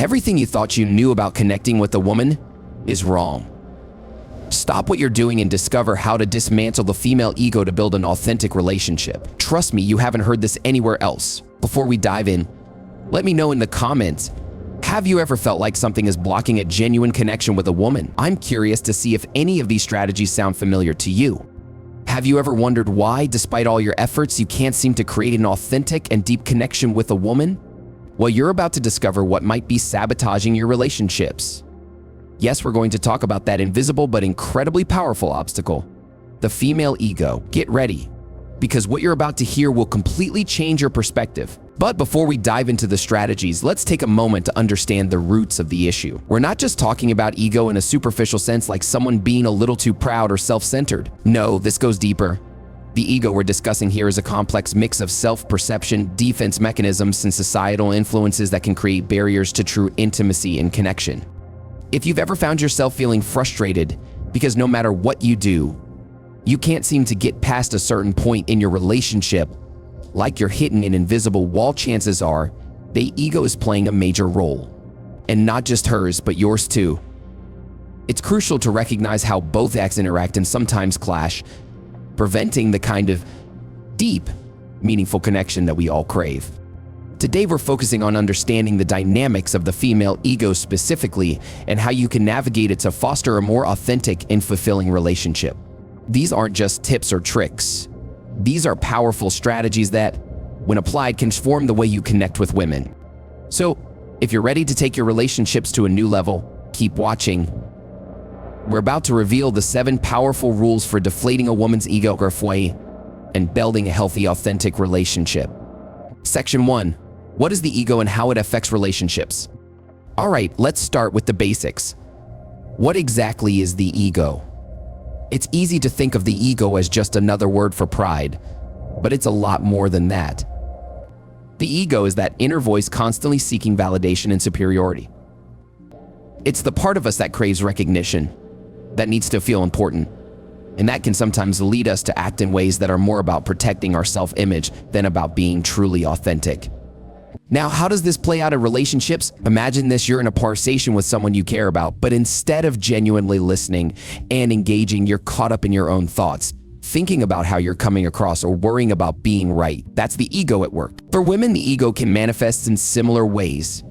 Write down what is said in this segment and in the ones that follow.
Everything you thought you knew about connecting with a woman is wrong. Stop what you're doing and discover how to dismantle the female ego to build an authentic relationship. Trust me, you haven't heard this anywhere else. Before we dive in, let me know in the comments, have you ever felt like something is blocking a genuine connection with a woman? I'm curious to see if any of these strategies sound familiar to you. Have you ever wondered why, despite all your efforts, you can't seem to create an authentic and deep connection with a woman? Well, you're about to discover what might be sabotaging your relationships. Yes, we're going to talk about that invisible but incredibly powerful obstacle, the female ego. Get ready, because what you're about to hear will completely change your perspective. But before we dive into the strategies, let's take a moment to understand the roots of the issue. We're not just talking about ego in a superficial sense, like someone being a little too proud or self-centered. No, this goes deeper. The ego we're discussing here is a complex mix of self-perception, defense mechanisms, and societal influences that can create barriers to true intimacy and connection. If you've ever found yourself feeling frustrated because no matter what you do, you can't seem to get past a certain point in your relationship, like you're hitting an invisible wall, chances are the ego is playing a major role. And not just hers, but yours too. It's crucial to recognize how both acts interact and sometimes clash, preventing the kind of deep, meaningful connection that we all crave. Today, we're focusing on understanding the dynamics of the female ego specifically and how you can navigate it to foster a more authentic and fulfilling relationship. These aren't just tips or tricks. These are powerful strategies that, when applied, can transform the way you connect with women. So, if you're ready to take your relationships to a new level, keep watching. We're about to reveal the 7 powerful rules for deflating a woman's ego and building a healthy, authentic relationship. Section 1. What is the ego and how it affects relationships? All right, let's start with the basics. What exactly is the ego? It's easy to think of the ego as just another word for pride, but it's a lot more than that. The ego is that inner voice constantly seeking validation and superiority. It's the part of us that craves recognition, that needs to feel important, and that can sometimes lead us to act in ways that are more about protecting our self-image than about being truly authentic. Now, how does this play out in relationships? Imagine this: you're in a conversation with someone you care about, but instead of genuinely listening and engaging, you're caught up in your own thoughts, thinking about how you're coming across or worrying about being right. That's the ego at work. For women, the ego can manifest in similar ways.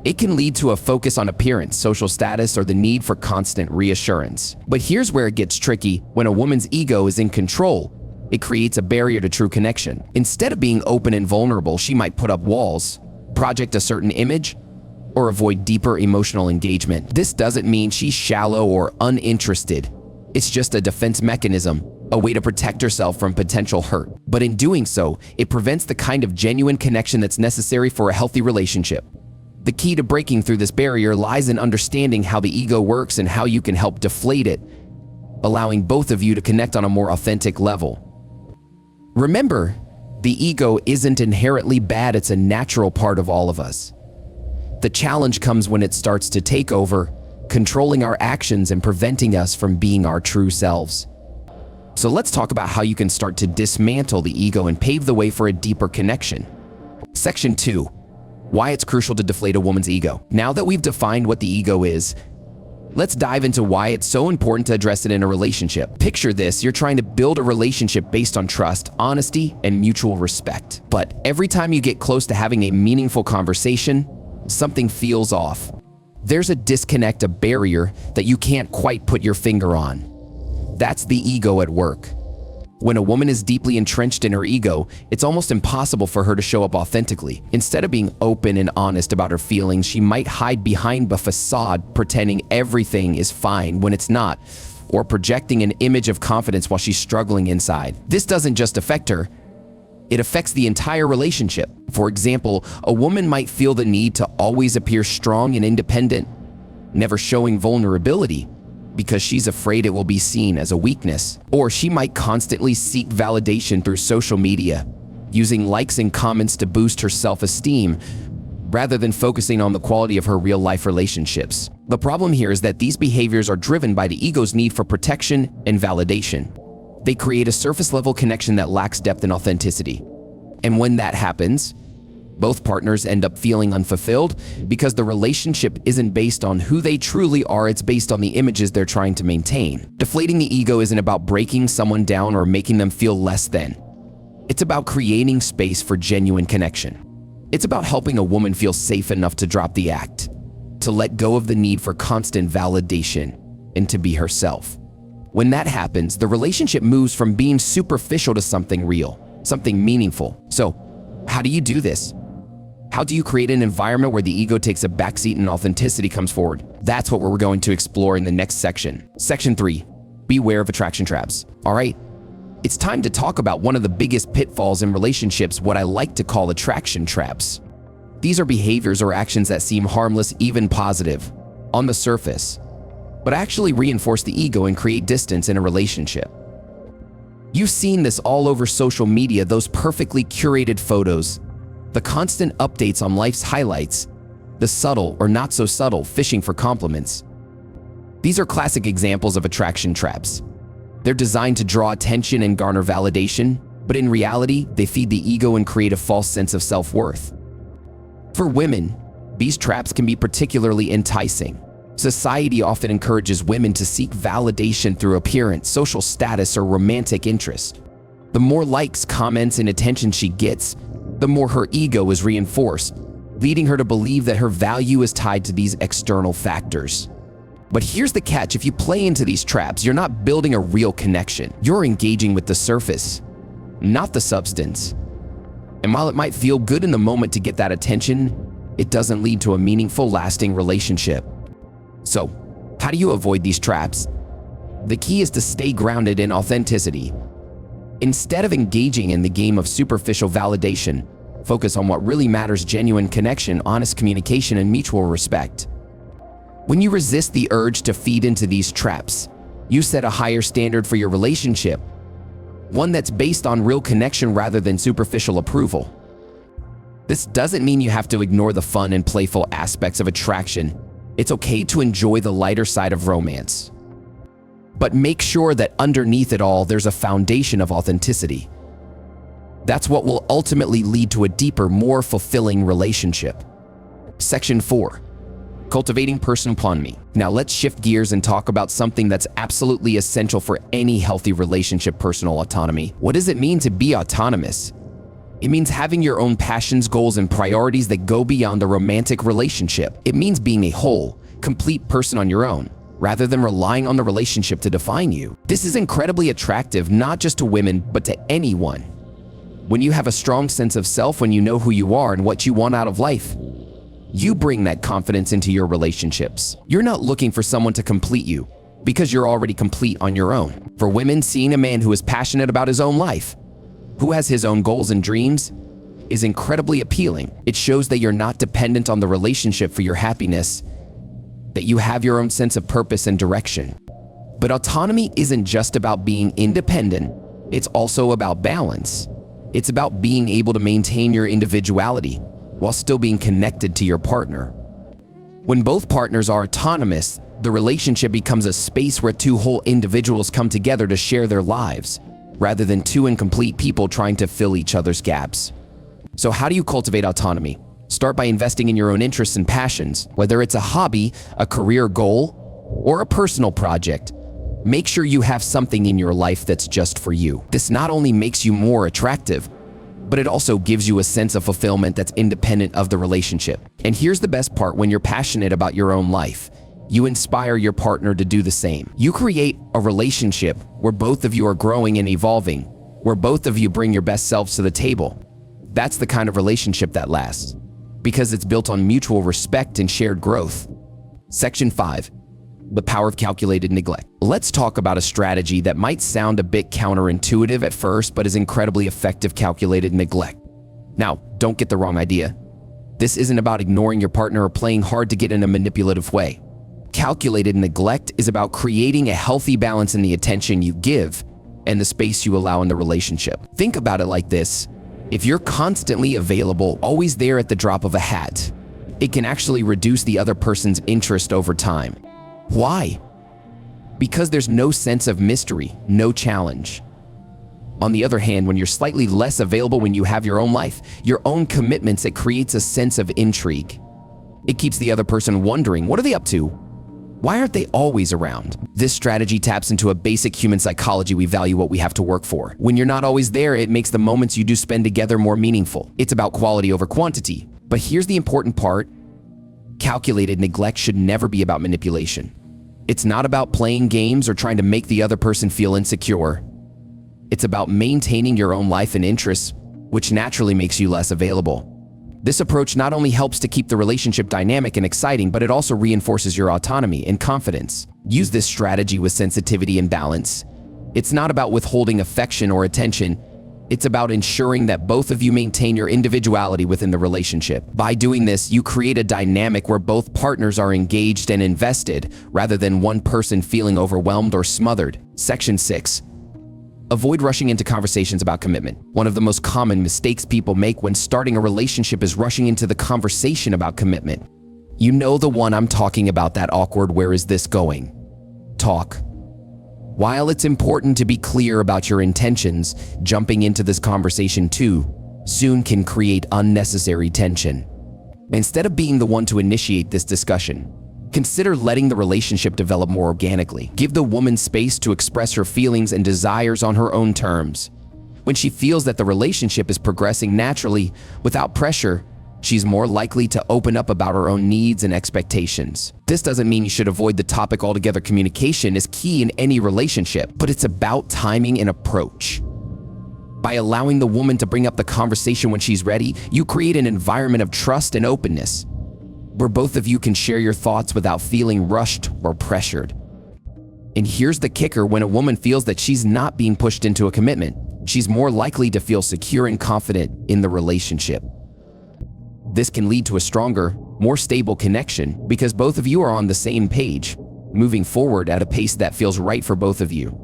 It can lead to a focus on appearance, social status, or the need for constant reassurance. But here's where it gets tricky. When a woman's ego is in control, it creates a barrier to true connection. Instead of being open and vulnerable, she might put up walls, project a certain image, or avoid deeper emotional engagement. This doesn't mean she's shallow or uninterested. It's just a defense mechanism, a way to protect herself from potential hurt. But in doing so, it prevents the kind of genuine connection that's necessary for a healthy relationship. The key to breaking through this barrier lies in understanding how the ego works and how you can help deflate it, allowing both of you to connect on a more authentic level. Remember, the ego isn't inherently bad, it's a natural part of all of us. The challenge comes when it starts to take over, controlling our actions and preventing us from being our true selves. So let's talk about how you can start to dismantle the ego and pave the way for a deeper connection. Section 2. Why it's crucial to deflate a woman's ego. Now that we've defined what the ego is, let's dive into why it's so important to address it in a relationship. Picture this: you're trying to build a relationship based on trust, honesty, and mutual respect. But every time you get close to having a meaningful conversation, something feels off. There's a disconnect, a barrier that you can't quite put your finger on. That's the ego at work. When a woman is deeply entrenched in her ego, it's almost impossible for her to show up authentically. Instead of being open and honest about her feelings, she might hide behind a facade, pretending everything is fine when it's not, or projecting an image of confidence while she's struggling inside. This doesn't just affect her, it affects the entire relationship. For example, a woman might feel the need to always appear strong and independent, never showing vulnerability, because she's afraid it will be seen as a weakness. Or she might constantly seek validation through social media, using likes and comments to boost her self-esteem, rather than focusing on the quality of her real-life relationships. The problem here is that these behaviors are driven by the ego's need for protection and validation. They create a surface-level connection that lacks depth and authenticity. And when that happens, Both partners end up feeling unfulfilled because the relationship isn't based on who they truly are, it's based on the images they're trying to maintain. Deflating the ego isn't about breaking someone down or making them feel less than. It's about creating space for genuine connection. It's about helping a woman feel safe enough to drop the act, to let go of the need for constant validation, and to be herself. When that happens, the relationship moves from being superficial to something real, something meaningful. So, how do you do this? How do you create an environment where the ego takes a backseat and authenticity comes forward? That's what we're going to explore in the next section. Section 3, beware of attraction traps. All right, it's time to talk about one of the biggest pitfalls in relationships, what I like to call attraction traps. These are behaviors or actions that seem harmless, even positive, on the surface, but actually reinforce the ego and create distance in a relationship. You've seen this all over social media, those perfectly curated photos, the constant updates on life's highlights, the subtle or not so subtle fishing for compliments. These are classic examples of attraction traps. They're designed to draw attention and garner validation, but in reality, they feed the ego and create a false sense of self-worth. For women, these traps can be particularly enticing. Society often encourages women to seek validation through appearance, social status, or romantic interest. The more likes, comments, and attention she gets, the more her ego is reinforced, leading her to believe that her value is tied to these external factors. But here's the catch: if you play into these traps, you're not building a real connection. You're engaging with the surface, not the substance. And while it might feel good in the moment to get that attention, it doesn't lead to a meaningful, lasting relationship. So, how do you avoid these traps? The key is to stay grounded in authenticity. Instead of engaging in the game of superficial validation, focus on what really matters: genuine connection, honest communication, and mutual respect. When you resist the urge to feed into these traps, you set a higher standard for your relationship, one that's based on real connection rather than superficial approval. This doesn't mean you have to ignore the fun and playful aspects of attraction. It's okay to enjoy the lighter side of romance. But make sure that underneath it all, there's a foundation of authenticity. That's what will ultimately lead to a deeper, more fulfilling relationship. Section 4. Cultivating personal autonomy. Now let's shift gears and talk about something that's absolutely essential for any healthy relationship: personal autonomy. What does it mean to be autonomous? It means having your own passions, goals, and priorities that go beyond the romantic relationship. It means being a whole, complete person on your own, rather than relying on the relationship to define you. This is incredibly attractive, not just to women, but to anyone. When you have a strong sense of self, when you know who you are and what you want out of life, you bring that confidence into your relationships. You're not looking for someone to complete you, because you're already complete on your own. For women, seeing a man who is passionate about his own life, who has his own goals and dreams, is incredibly appealing. It shows that you're not dependent on the relationship for your happiness, that you have your own sense of purpose and direction. But autonomy isn't just about being independent, it's also about balance. It's about being able to maintain your individuality while still being connected to your partner. When both partners are autonomous, the relationship becomes a space where two whole individuals come together to share their lives, rather than two incomplete people trying to fill each other's gaps. So how do you cultivate autonomy? Start by investing in your own interests and passions. Whether it's a hobby, a career goal, or a personal project, make sure you have something in your life that's just for you. This not only makes you more attractive, but it also gives you a sense of fulfillment that's independent of the relationship. And here's the best part: when you're passionate about your own life, you inspire your partner to do the same. You create a relationship where both of you are growing and evolving, where both of you bring your best selves to the table. That's the kind of relationship that lasts, because it's built on mutual respect and shared growth. Section 5. The power of calculated neglect. Let's talk about a strategy that might sound a bit counterintuitive at first, but is incredibly effective: calculated neglect. Now, don't get the wrong idea. This isn't about ignoring your partner or playing hard to get in a manipulative way. Calculated neglect is about creating a healthy balance in the attention you give and the space you allow in the relationship. Think about it like this: if you're constantly available, always there at the drop of a hat, it can actually reduce the other person's interest over time. Why? Because there's no sense of mystery, no challenge. On the other hand, when you're slightly less available, when you have your own life, your own commitments, it creates a sense of intrigue. It keeps the other person wondering, what are they up to? Why aren't they always around? This strategy taps into a basic human psychology. We value what we have to work for. When you're not always there, it makes the moments you do spend together more meaningful. It's about quality over quantity. But here's the important part. Calculated neglect should never be about manipulation. It's not about playing games or trying to make the other person feel insecure. It's about maintaining your own life and interests, which naturally makes you less available. This approach not only helps to keep the relationship dynamic and exciting, but it also reinforces your autonomy and confidence. Use this strategy with sensitivity and balance. It's not about withholding affection or attention. It's about ensuring that both of you maintain your individuality within the relationship. By doing this, you create a dynamic where both partners are engaged and invested, rather than one person feeling overwhelmed or smothered. Section 6. Avoid rushing into conversations about commitment. One of the most common mistakes people make when starting a relationship is rushing into the conversation about commitment. You know the one I'm talking about, that awkward "where is this going?" talk. While it's important to be clear about your intentions, jumping into this conversation too soon can create unnecessary tension. Instead of being the one to initiate this discussion, consider letting the relationship develop more organically. Give the woman space to express her feelings and desires on her own terms. When she feels that the relationship is progressing naturally, without pressure, she's more likely to open up about her own needs and expectations. This doesn't mean you should avoid the topic altogether. Communication is key in any relationship, but it's about timing and approach. By allowing the woman to bring up the conversation when she's ready, you create an environment of trust and openness, where both of you can share your thoughts without feeling rushed or pressured. And here's the kicker: when a woman feels that she's not being pushed into a commitment, she's more likely to feel secure and confident in the relationship. This can lead to a stronger, more stable connection because both of you are on the same page, moving forward at a pace that feels right for both of you.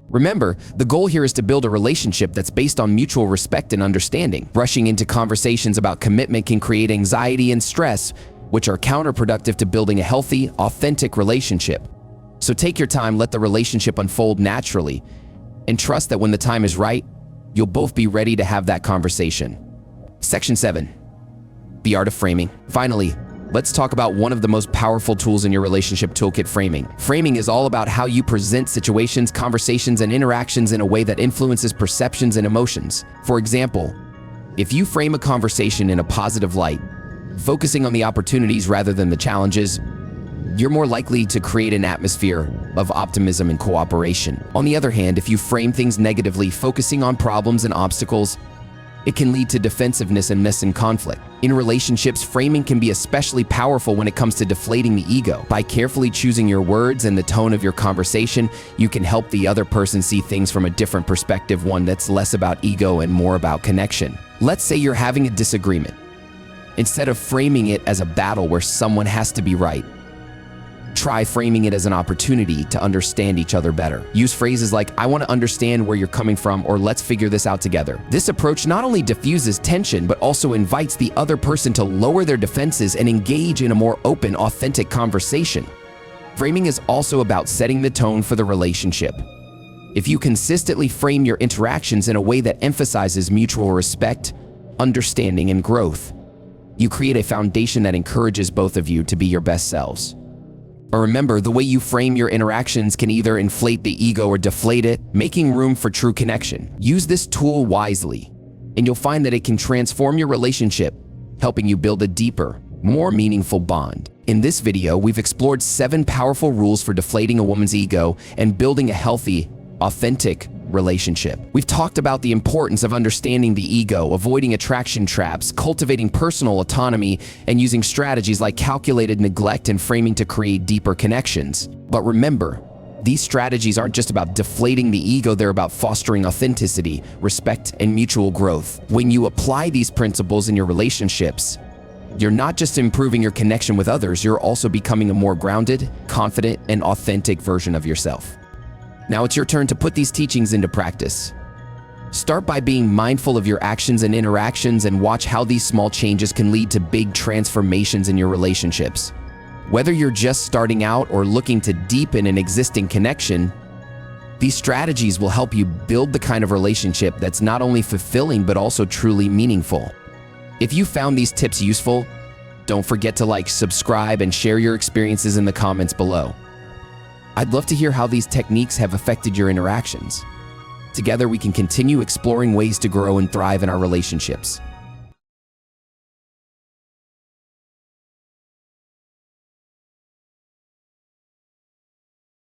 Remember, the goal here is to build a relationship that's based on mutual respect and understanding. Rushing into conversations about commitment can create anxiety and stress, which are counterproductive to building a healthy, authentic relationship. So take your time, let the relationship unfold naturally, and trust that when the time is right, you'll both be ready to have that conversation. Section 7. The art of framing. Finally, let's talk about one of the most powerful tools in your relationship toolkit: framing. Framing is all about how you present situations, conversations, and interactions in a way that influences perceptions and emotions. For example, if you frame a conversation in a positive light, focusing on the opportunities rather than the challenges, you're more likely to create an atmosphere of optimism and cooperation. On the other hand, if you frame things negatively, focusing on problems and obstacles, it can lead to defensiveness and missing conflict. In relationships, framing can be especially powerful when it comes to deflating the ego. By carefully choosing your words and the tone of your conversation, you can help the other person see things from a different perspective, one that's less about ego and more about connection. Let's say you're having a disagreement. Instead of framing it as a battle where someone has to be right, try framing it as an opportunity to understand each other better. Use phrases like, "I want to understand where you're coming from," or "let's figure this out together." This approach not only diffuses tension, but also invites the other person to lower their defenses and engage in a more open, authentic conversation. Framing is also about setting the tone for the relationship. If you consistently frame your interactions in a way that emphasizes mutual respect, understanding, and growth, you create a foundation that encourages both of you to be your best selves. But remember, the way you frame your interactions can either inflate the ego or deflate it, making room for true connection. Use this tool wisely, and you'll find that it can transform your relationship, helping you build a deeper, more meaningful bond. In this video, we've explored 7 powerful rules for deflating a woman's ego and building a healthy, authentic relationship. We've talked about the importance of understanding the ego, avoiding attraction traps, cultivating personal autonomy, and using strategies like calculated neglect and framing to create deeper connections. But remember, these strategies aren't just about deflating the ego, they're about fostering authenticity, respect, and mutual growth. When you apply these principles in your relationships, you're not just improving your connection with others, you're also becoming a more grounded, confident, and authentic version of yourself. Now it's your turn to put these teachings into practice. Start by being mindful of your actions and interactions and watch how these small changes can lead to big transformations in your relationships. Whether you're just starting out or looking to deepen an existing connection, These strategies will help you build the kind of relationship that's not only fulfilling but also truly meaningful. If you found these tips useful, don't forget to like, subscribe, and share your experiences in the comments below. I'd love to hear how these techniques have affected your interactions. Together, we can continue exploring ways to grow and thrive in our relationships.